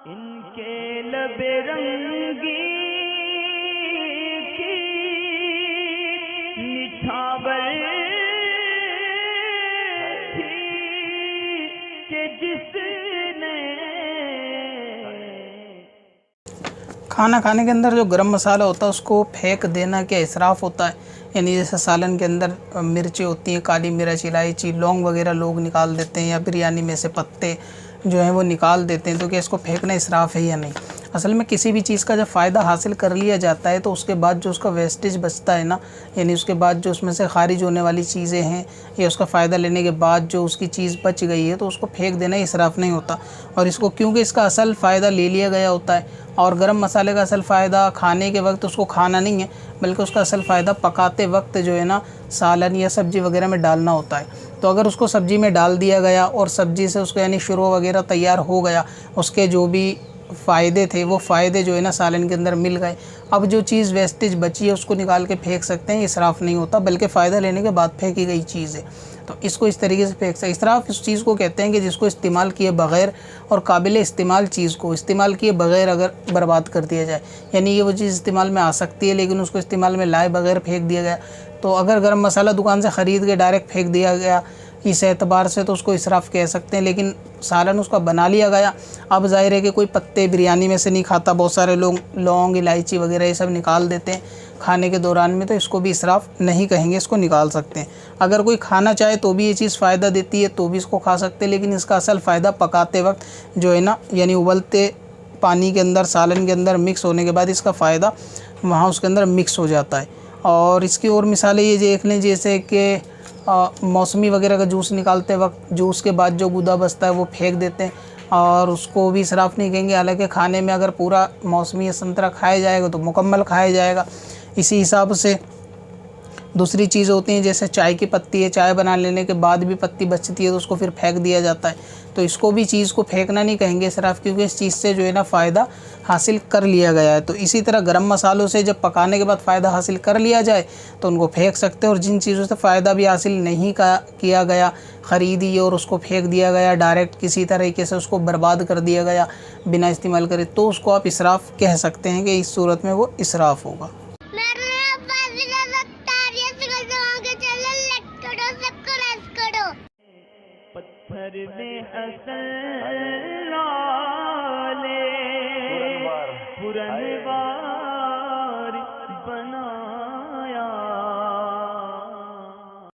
इनके लबे रंगी की निछावर थी कि जिसने खाना खाने के अंदर जो गरम मसाला होता है उसको फेंक देना क्या इसराफ़ होता है? यानी जैसे सालन के अंदर मिर्ची होती हैं, काली मिर्च, इलायची, लौंग वगैरह लोग निकाल देते हैं, या बिरयानी में से पत्ते जो हैं वो निकाल देते हैं, तो क्या इसको फेंकना इसराफ़ है या नहीं? असल में किसी भी चीज़ का जब फ़ायदा हासिल कर लिया जाता है तो उसके बाद जो उसका वेस्टेज बचता है ना, यानी उसके बाद जो उसमें से खारिज होने वाली चीज़ें हैं या उसका फ़ायदा लेने के बाद जो उसकी चीज़ बच गई है, तो उसको फेंक देना इसराफ़ नहीं होता। और इसको क्योंकि इसका असल फ़ायदा ले लिया गया होता है, और गरम मसाले का असल फ़ायदा खाने के वक्त उसको खाना नहीं है, बल्कि उसका असल फ़ायदा पकाते वक्त जो है ना सालन या सब्ज़ी वगैरह में डालना होता है। तो अगर उसको सब्ज़ी में डाल दिया गया और सब्ज़ी से उसको यानी शुरू वगैरह तैयार हो गया, उसके जो भी फ़ायदे थे वो फ़ायदे जो है ना सालन के अंदर मिल गए, अब जो चीज़ वेस्टेज बची है उसको निकाल के फेंक सकते हैं, इसराफ़ नहीं होता, बल्कि फ़ायदा लेने के बाद फेंकी गई चीज़ है, तो इसको इस तरीके से फेंक सकते। इसराफ़ इस चीज़ को कहते हैं कि जिसको इस्तेमाल किए बग़ैर और काबिल इस्तेमाल चीज़ को इस्तेमाल किए बग़ैर अगर बर्बाद कर दिया जाए, यानी ये वो चीज़ इस्तेमाल में आ सकती है लेकिन उसको इस्तेमाल में लाए बग़ैर फेंक दिया गया। तो अगर गरम मसाला दुकान से ख़रीद के डायरेक्ट फेंक दिया गया इस एतबार से तो उसको इसराफ़ कह सकते हैं, लेकिन सालन उसका बना लिया गया, अब ज़ाहिर है कि कोई पत्ते बिरयानी में से नहीं खाता, बहुत सारे लोग लौंग, इलायची वगैरह ये सब निकाल देते हैं खाने के दौरान में, तो इसको भी इसराफ़ नहीं कहेंगे, इसको निकाल सकते हैं। अगर कोई खाना चाहे तो भी ये चीज़ फ़ायदा देती है तो भी इसको खा सकते हैं, लेकिन इसका असल फ़ायदा पकाते वक्त जो है ना, यानी उबलते पानी के अंदर सालन के अंदर मिक्स होने के बाद इसका फ़ायदा वहाँ उसके अंदर मिक्स हो जाता है। और इसकी और मिसालें ये देख लें, जैसे कि मौसमी वगैरह का जूस निकालते वक्त जूस के बाद जो गुदा बचता है वो फेंक देते हैं, और उसको भी इसराफ़ नहीं कहेंगे। हालांकि खाने में अगर पूरा मौसमी या संतरा खाया जाएगा तो मुकम्मल खाया जाएगा। इसी हिसाब से दूसरी चीज़ होती हैं, जैसे चाय की पत्ती है, चाय बना लेने के बाद भी पत्ती बचती है तो उसको फिर फेंक दिया जाता है, तो इसको भी चीज़ को फेंकना नहीं कहेंगे इसराफ़, क्योंकि इस चीज़ से जो है ना फ़ायदा हासिल कर लिया गया है। तो इसी तरह गरम मसालों से जब पकाने के बाद फ़ायदा हासिल कर लिया जाए तो उनको फेंक सकते हैं, और जिन चीज़ों से फ़ायदा भी हासिल नहीं किया गया, ख़रीदी और उसको फेंक दिया गया, डायरेक्ट किसी तरीके से उसको बर्बाद कर दिया गया बिना इस्तेमाल करे, तो उसको आप इसराफ़ कह सकते हैं कि इस सूरत में वो इसराफ़ होगा। पत्थर में असल लाले पुरनवार